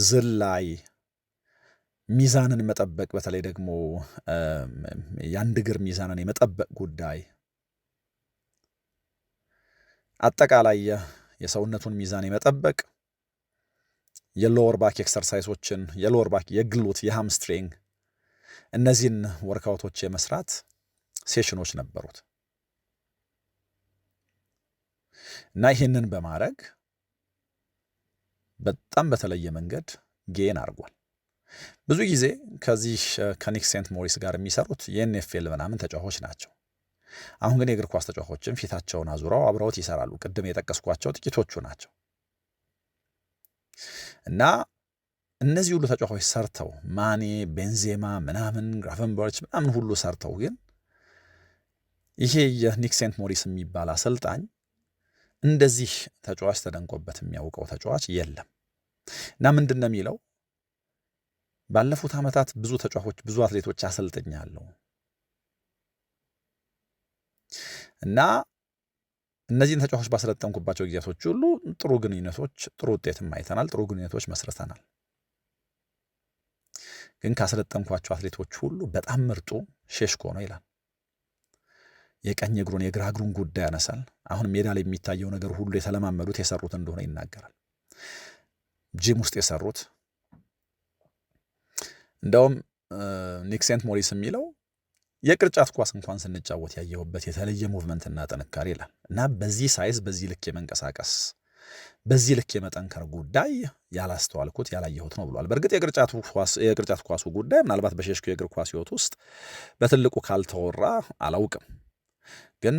ዝላይ፣ ሚዛንን መጠበቅ፣ በተለይ ደግሞ የአንድ እግር ሚዛንን የመጠበቅ ጉዳይ፣ አጠቃላይ የሰውነቱን ሚዛን የመጠበቅ የሎወር ባክ ኤክሰርሳይሶችን፣ የሎወር ባክ፣ የግሉት፣ የሃምስትሪንግ እነዚህን ወርካውቶች የመስራት ሴሽኖች ነበሩት እና ይህንን በማድረግ በጣም በተለየ መንገድ ጌን አድርጓል። ብዙ ጊዜ ከዚህ ከኒክ ሴንት ሞሪስ ጋር የሚሰሩት የኤንኤፍኤል ምናምን ተጫዋቾች ናቸው። አሁን ግን የእግር ኳስ ተጫዋቾችም ፊታቸውን አዙረው አብረውት ይሰራሉ። ቅድም የጠቀስኳቸው ጥቂቶቹ ናቸው እና እነዚህ ሁሉ ተጫዋቾች ሰርተው ማኔ፣ ቤንዜማ ምናምን፣ ግራቨንበርች ምናምን ሁሉ ሰርተው ግን ይሄ የኒክ ሴንት ሞሪስ የሚባል አሰልጣኝ እንደዚህ ተጫዋች ተደንቆበት የሚያውቀው ተጫዋች የለም እና ምንድን ነው የሚለው ባለፉት ዓመታት ብዙ ተጫዋቾች፣ ብዙ አትሌቶች አሰልጥኛለሁ እና እነዚህን ተጫዋቾች ባሰለጠንኩባቸው ጊዜያቶች ሁሉ ጥሩ ግንኙነቶች፣ ጥሩ ውጤትም አይተናል፣ ጥሩ ግንኙነቶች መስርተናል። ግን ካሰለጠንኳቸው አትሌቶች ሁሉ በጣም ምርጡ ሼሽኮ ነው ይላል። የቀኝ እግሩን የግራ እግሩን ጉዳይ ያነሳል። አሁን ሜዳ ላይ የሚታየው ነገር ሁሉ የተለማመዱት የሰሩት እንደሆነ ይናገራል። ጂም ውስጥ የሰሩት እንደውም ኒክ ሴንት ሞሪስ የሚለው የቅርጫት ኳስ እንኳን ስንጫወት ያየሁበት የተለየ ሙቭመንትና ጥንካሬ ይላል እና በዚህ ሳይዝ፣ በዚህ ልክ የመንቀሳቀስ፣ በዚህ ልክ የመጠንከር ጉዳይ ያላስተዋልኩት ያላየሁት ነው ብሏል። በእርግጥ የቅርጫት ኳሱ ጉዳይ ምናልባት በሼሽኮ የእግር ኳስ ሕይወት ውስጥ በትልቁ ካልተወራ አላውቅም፣ ግን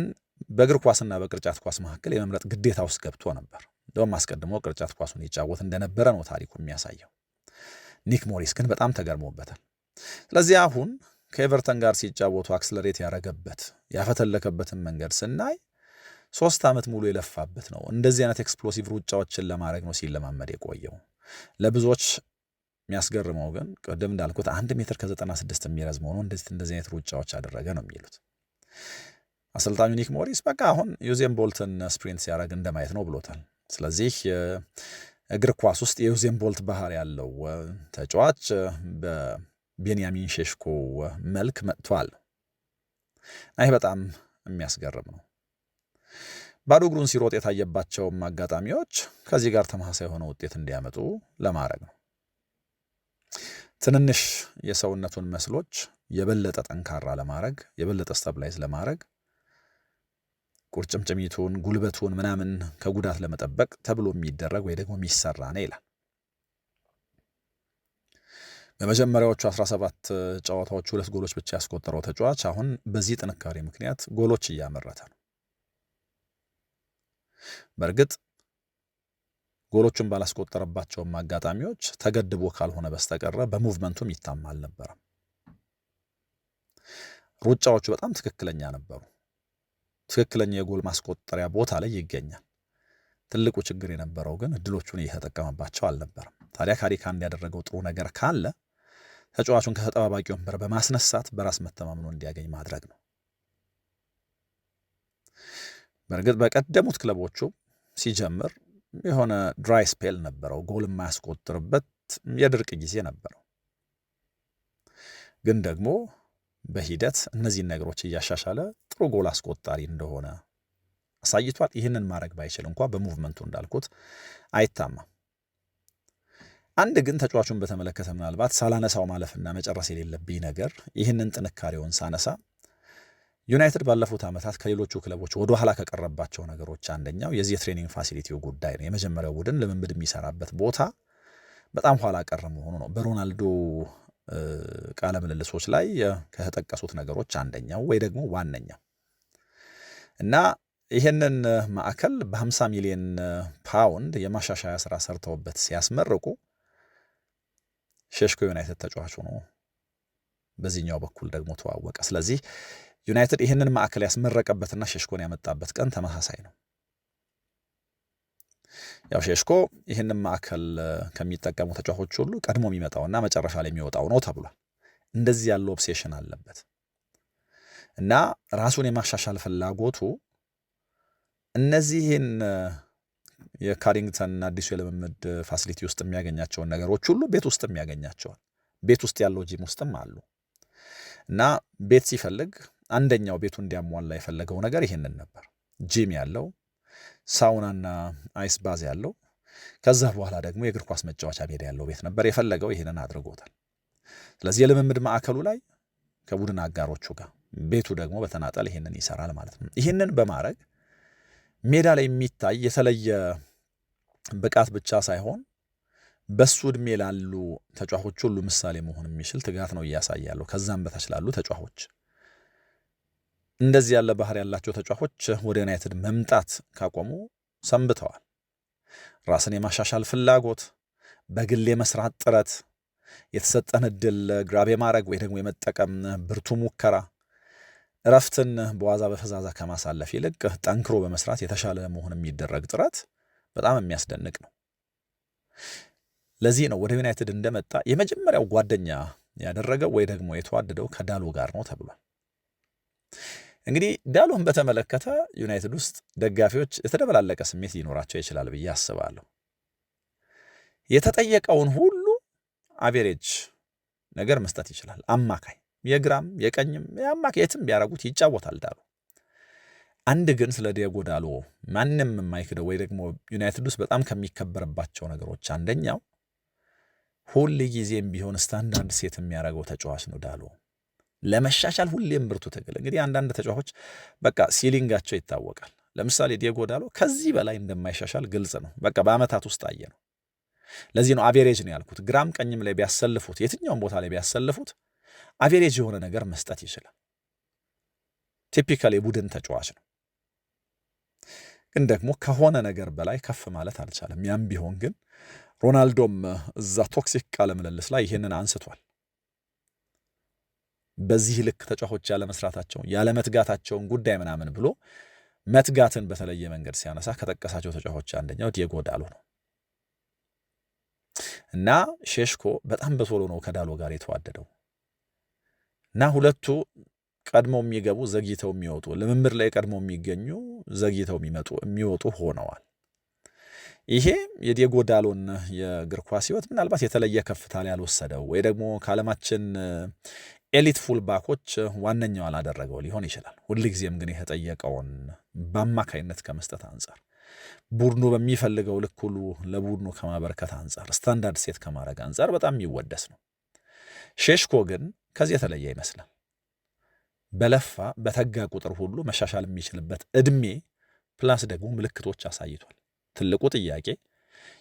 በእግር ኳስና በቅርጫት ኳስ መካከል የመምረጥ ግዴታ ውስጥ ገብቶ ነበር። እንደውም አስቀድሞ ቅርጫት ኳሱን ይጫወት እንደነበረ ነው ታሪኩ የሚያሳየው። ኒክ ሞሪስ ግን በጣም ተገርሞበታል። ስለዚህ አሁን ከኤቨርተን ጋር ሲጫወቱ አክስለሬት ያረገበት ያፈተለከበትን መንገድ ስናይ 3 ዓመት ሙሉ የለፋበት ነው። እንደዚህ አይነት ኤክስፕሎሲቭ ሩጫዎችን ለማድረግ ነው ሲለማመድ የቆየው። ለብዙዎች የሚያስገርመው ግን ቅድም እንዳልኩት 1 ሜትር ከ96 የሚረዝመው ነው እንደዚህ አይነት ሩጫዎች አደረገ ነው የሚሉት። አሰልጣኙ ኒክ ሞሪስ በቃ አሁን ዩዜን ቦልትን ስፕሪንት ሲያደርግ እንደማየት ነው ብሎታል። ስለዚህ እግር ኳስ ውስጥ የዩዜን ቦልት ባህር ያለው ተጫዋች በቤንያሚን ሼሽኮ መልክ መጥቷል። ይህ በጣም የሚያስገርም ነው። ባዶ እግሩን ሲሮጥ የታየባቸውም አጋጣሚዎች ከዚህ ጋር ተመሳሳይ የሆነ ውጤት እንዲያመጡ ለማድረግ ነው። ትንንሽ የሰውነቱን መስሎች የበለጠ ጠንካራ ለማድረግ፣ የበለጠ ስታብላይዝ ለማድረግ፣ ቁርጭምጭሚቱን፣ ጉልበቱን ምናምን ከጉዳት ለመጠበቅ ተብሎ የሚደረግ ወይ ደግሞ የሚሰራ ነው ይላል። በመጀመሪያዎቹ 17 ጨዋታዎች 2 ጎሎች ብቻ ያስቆጠረው ተጫዋች አሁን በዚህ ጥንካሬ ምክንያት ጎሎች እያመረተ ነው። በእርግጥ ጎሎቹን ባላስቆጠረባቸውም አጋጣሚዎች ተገድቦ ካልሆነ በስተቀረ በሙቭመንቱም ይታማ አልነበረም። ሩጫዎቹ በጣም ትክክለኛ ነበሩ። ትክክለኛ የጎል ማስቆጠሪያ ቦታ ላይ ይገኛል። ትልቁ ችግር የነበረው ግን እድሎቹን እየተጠቀመባቸው አልነበረም። ታዲያ ካሪካ እንዲያደረገው ጥሩ ነገር ካለ ተጫዋቹን ከተጠባባቂ ወንበር በማስነሳት በራስ መተማመኑ እንዲያገኝ ማድረግ ነው። በእርግጥ በቀደሙት ክለቦቹ ሲጀምር የሆነ ድራይ ስፔል ነበረው፣ ጎል የማያስቆጥርበት የድርቅ ጊዜ ነበረው። ግን ደግሞ በሂደት እነዚህን ነገሮች እያሻሻለ ጥሩ ጎል አስቆጣሪ እንደሆነ አሳይቷል። ይህንን ማድረግ ባይችል እንኳ በሙቭመንቱ እንዳልኩት አይታማም። አንድ ግን ተጫዋቹን በተመለከተ ምናልባት ሳላነሳው ማለፍና መጨረስ የሌለብኝ ነገር ይህንን ጥንካሬውን ሳነሳ ዩናይትድ ባለፉት ዓመታት ከሌሎቹ ክለቦች ወደ ኋላ ከቀረባቸው ነገሮች አንደኛው የዚህ የትሬኒንግ ፋሲሊቲው ጉዳይ ነው። የመጀመሪያው ቡድን ልምምድ የሚሰራበት ቦታ በጣም ኋላ ቀር መሆኑ ነው። በሮናልዶ ቃለ ምልልሶች ላይ ከተጠቀሱት ነገሮች አንደኛው ወይ ደግሞ ዋነኛው እና ይህንን ማዕከል በ50 ሚሊዮን ፓውንድ የማሻሻያ ስራ ሰርተውበት ሲያስመርቁ ሼሽኮ ዩናይትድ ተጫዋቹ ነው። በዚህኛው በኩል ደግሞ ተዋወቀ። ስለዚህ ዩናይትድ ይህንን ማዕከል ያስመረቀበትና ሼሽኮን ያመጣበት ቀን ተመሳሳይ ነው። ያው ሼሽኮ ይህንን ማዕከል ከሚጠቀሙ ተጫዋቾች ሁሉ ቀድሞ የሚመጣውና መጨረሻ ላይ የሚወጣው ነው ተብሏል። እንደዚህ ያለው ኦብሴሽን አለበት እና ራሱን የማሻሻል ፍላጎቱ እነዚህን የካሪንግተን አዲሱ የልምምድ ፋሲሊቲ ውስጥ የሚያገኛቸውን ነገሮች ሁሉ ቤት ውስጥ የሚያገኛቸዋል። ቤት ውስጥ ያለው ጂም ውስጥም አሉ እና ቤት ሲፈልግ አንደኛው ቤቱ እንዲያሟላ የፈለገው ነገር ይህንን ነበር። ጂም ያለው፣ ሳውናና አይስ ባዝ ያለው፣ ከዛ በኋላ ደግሞ የእግር ኳስ መጫወቻ ሜዳ ያለው ቤት ነበር የፈለገው። ይህንን አድርጎታል። ስለዚህ የልምምድ ማዕከሉ ላይ ከቡድን አጋሮቹ ጋር፣ ቤቱ ደግሞ በተናጠል ይህንን ይሰራል ማለት ነው። ይህንን በማድረግ ሜዳ ላይ የሚታይ የተለየ ብቃት ብቻ ሳይሆን በሱ ዕድሜ ላሉ ተጫዋቾች ሁሉ ምሳሌ መሆን የሚችል ትጋት ነው እያሳያሉ። ከዛም በታች ላሉ ተጫዋቾች እንደዚህ ያለ ባህሪ ያላቸው ተጫዋቾች ወደ ዩናይትድ መምጣት ካቆሙ ሰንብተዋል። ራስን የማሻሻል ፍላጎት፣ በግል የመስራት ጥረት፣ የተሰጠን እድል ግራብ የማድረግ ወይ ደግሞ የመጠቀም ብርቱ ሙከራ፣ እረፍትን በዋዛ በፈዛዛ ከማሳለፍ ይልቅ ጠንክሮ በመስራት የተሻለ መሆን የሚደረግ ጥረት በጣም የሚያስደንቅ ነው። ለዚህ ነው ወደ ዩናይትድ እንደመጣ የመጀመሪያው ጓደኛ ያደረገው ወይ ደግሞ የተዋደደው ከዳሎ ጋር ነው ተብሏል። እንግዲህ ዳሎን በተመለከተ ዩናይትድ ውስጥ ደጋፊዎች የተደበላለቀ ስሜት ሊኖራቸው ይችላል ብዬ አስባለሁ። የተጠየቀውን ሁሉ አቬሬጅ ነገር መስጠት ይችላል። አማካይ የግራም የቀኝም የአማካይ የትም ቢያረጉት ይጫወታል ዳሎ። አንድ ግን ስለ ዲየጎ ዳሎ ማንም የማይክደው ወይ ደግሞ ዩናይትድ ውስጥ በጣም ከሚከበርባቸው ነገሮች አንደኛው ሁል ጊዜም ቢሆን ስታንዳርድ ሴት የሚያደርገው ተጫዋች ነው ዳሎ። ለመሻሻል ሁሌም ብርቱ ትግል። እንግዲህ አንዳንድ ተጫዋቾች በቃ ሲሊንጋቸው ይታወቃል። ለምሳሌ ዲየጎ ዳሎ ከዚህ በላይ እንደማይሻሻል ግልጽ ነው። በቃ በአመታት ውስጥ አየ ነው። ለዚህ ነው አቬሬጅ ነው ያልኩት። ግራም ቀኝም ላይ ቢያሰልፉት፣ የትኛውም ቦታ ላይ ቢያሰልፉት አቬሬጅ የሆነ ነገር መስጠት ይችላል። ቲፒካል የቡድን ተጫዋች ነው። ግን ደግሞ ከሆነ ነገር በላይ ከፍ ማለት አልቻለም። ያም ቢሆን ግን ሮናልዶም እዛ ቶክሲክ ቃለ ምልልስ ላይ ይህንን አንስቷል። በዚህ ልክ ተጫዋቾች ያለመስራታቸውን ያለመትጋታቸውን ጉዳይ ምናምን ብሎ መትጋትን በተለየ መንገድ ሲያነሳ ከጠቀሳቸው ተጫዋቾች አንደኛው ዲየጎ ዳሎ ነው እና ሼሽኮ በጣም በቶሎ ነው ከዳሎ ጋር የተዋደደው እና ሁለቱ ቀድመው የሚገቡ ዘግይተው የሚወጡ፣ ልምምድ ላይ ቀድመው የሚገኙ ዘግይተው የሚወጡ ሆነዋል። ይሄ የዲየጎ ዳሎን የእግር ኳስ ሕይወት ምናልባት የተለየ ከፍታ ላይ ያልወሰደው ወይ ደግሞ ከዓለማችን ኤሊት ፉልባኮች ዋነኛው አላደረገው ሊሆን ይችላል። ሁልጊዜም ግን የተጠየቀውን በአማካይነት ከመስጠት አንጻር፣ ቡድኑ በሚፈልገው ልክ ሁሉ ለቡድኑ ከማበርከት አንጻር፣ ስታንዳርድ ሴት ከማድረግ አንጻር በጣም የሚወደስ ነው። ሼሽኮ ግን ከዚህ የተለየ ይመስላል። በለፋ በተጋ ቁጥር ሁሉ መሻሻል የሚችልበት እድሜ ፕላስ ደግሞ ምልክቶች አሳይቷል። ትልቁ ጥያቄ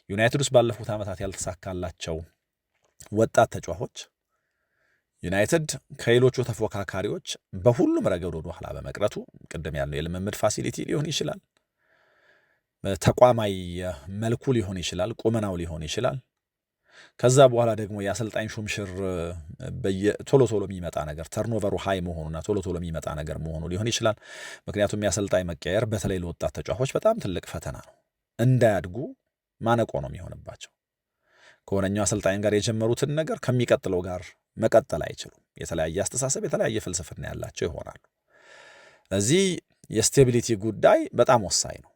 ዩናይትድ ውስጥ ባለፉት ዓመታት ያልተሳካላቸው ወጣት ተጫዋቾች ዩናይትድ ከሌሎቹ ተፎካካሪዎች በሁሉም ረገድ ወደ ኋላ በመቅረቱ ቅድም ያለው የልምምድ ፋሲሊቲ ሊሆን ይችላል፣ ተቋማዊ መልኩ ሊሆን ይችላል፣ ቁመናው ሊሆን ይችላል። ከዛ በኋላ ደግሞ የአሰልጣኝ ሹምሽር ቶሎ ቶሎ የሚመጣ ነገር ተርኖቨሩ ሃይ መሆኑና ቶሎ ቶሎ የሚመጣ ነገር መሆኑ ሊሆን ይችላል። ምክንያቱም የአሰልጣኝ መቀየር በተለይ ለወጣት ተጫዋቾች በጣም ትልቅ ፈተና ነው። እንዳያድጉ ማነቆ ነው የሚሆንባቸው። ከሆነኛው አሰልጣኝ ጋር የጀመሩትን ነገር ከሚቀጥለው ጋር መቀጠል አይችሉም። የተለያየ አስተሳሰብ፣ የተለያየ ፍልስፍና ያላቸው ይሆናሉ። ለዚህ የስቴቢሊቲ ጉዳይ በጣም ወሳኝ ነው።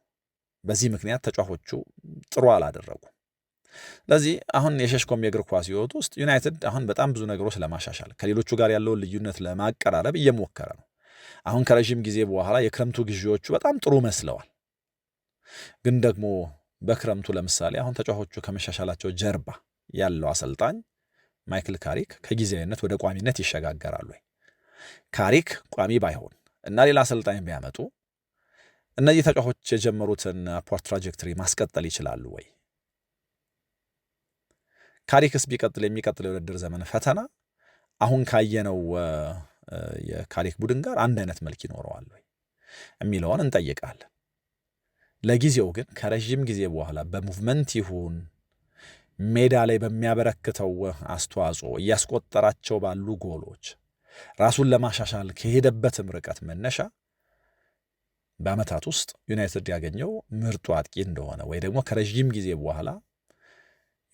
በዚህ ምክንያት ተጫዋቾቹ ጥሩ አላደረጉ። ለዚህ አሁን የሼሽኮም የእግር ኳስ ሕይወት ውስጥ ዩናይትድ አሁን በጣም ብዙ ነገሮች ለማሻሻል ከሌሎቹ ጋር ያለውን ልዩነት ለማቀራረብ እየሞከረ ነው። አሁን ከረዥም ጊዜ በኋላ የክረምቱ ግዢዎቹ በጣም ጥሩ መስለዋል። ግን ደግሞ በክረምቱ ለምሳሌ አሁን ተጫዋቾቹ ከመሻሻላቸው ጀርባ ያለው አሰልጣኝ ማይክል ካሪክ ከጊዜያዊነት ወደ ቋሚነት ይሸጋገራሉ ወይ? ካሪክ ቋሚ ባይሆን እና ሌላ አሰልጣኝ ቢያመጡ እነዚህ ተጫዋቾች የጀመሩትን አፕዋርድ ትራጀክተሪ ማስቀጠል ይችላሉ ወይ? ካሪክስ ቢቀጥል የሚቀጥለው የውድድር ዘመን ፈተና አሁን ካየነው የካሪክ ቡድን ጋር አንድ አይነት መልክ ይኖረዋል ወይ የሚለውን እንጠይቃለን። ለጊዜው ግን ከረዥም ጊዜ በኋላ በሙቭመንት ይሁን ሜዳ ላይ በሚያበረክተው አስተዋጽኦ እያስቆጠራቸው ባሉ ጎሎች ራሱን ለማሻሻል ከሄደበትም ርቀት መነሻ በዓመታት ውስጥ ዩናይትድ ያገኘው ምርጡ አጥቂ እንደሆነ ወይ ደግሞ ከረዥም ጊዜ በኋላ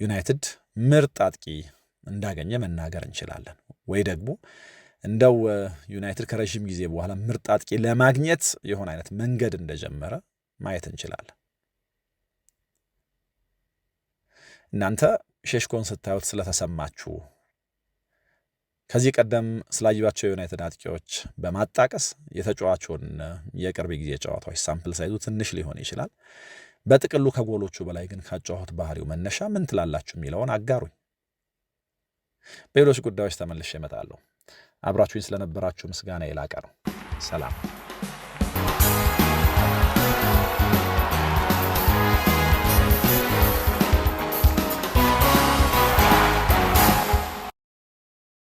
ዩናይትድ ምርጥ አጥቂ እንዳገኘ መናገር እንችላለን። ወይ ደግሞ እንደው ዩናይትድ ከረዥም ጊዜ በኋላ ምርጥ አጥቂ ለማግኘት የሆነ አይነት መንገድ እንደጀመረ ማየት እንችላለን። እናንተ ሼሽኮን ስታዩት ስለተሰማችሁ ከዚህ ቀደም ስላዩዋቸው የዩናይትድ አጥቂዎች በማጣቀስ የተጫዋቹን የቅርብ ጊዜ ጨዋታዎች ሳምፕል ሳይዙ ትንሽ ሊሆን ይችላል። በጥቅሉ ከጎሎቹ በላይ ግን ካጫወት ባህሪው መነሻ ምን ትላላችሁ የሚለውን አጋሩኝ። በሌሎች ጉዳዮች ተመልሼ እመጣለሁ። አብራችሁኝ ስለነበራችሁ ምስጋና የላቀ ነው። ሰላም።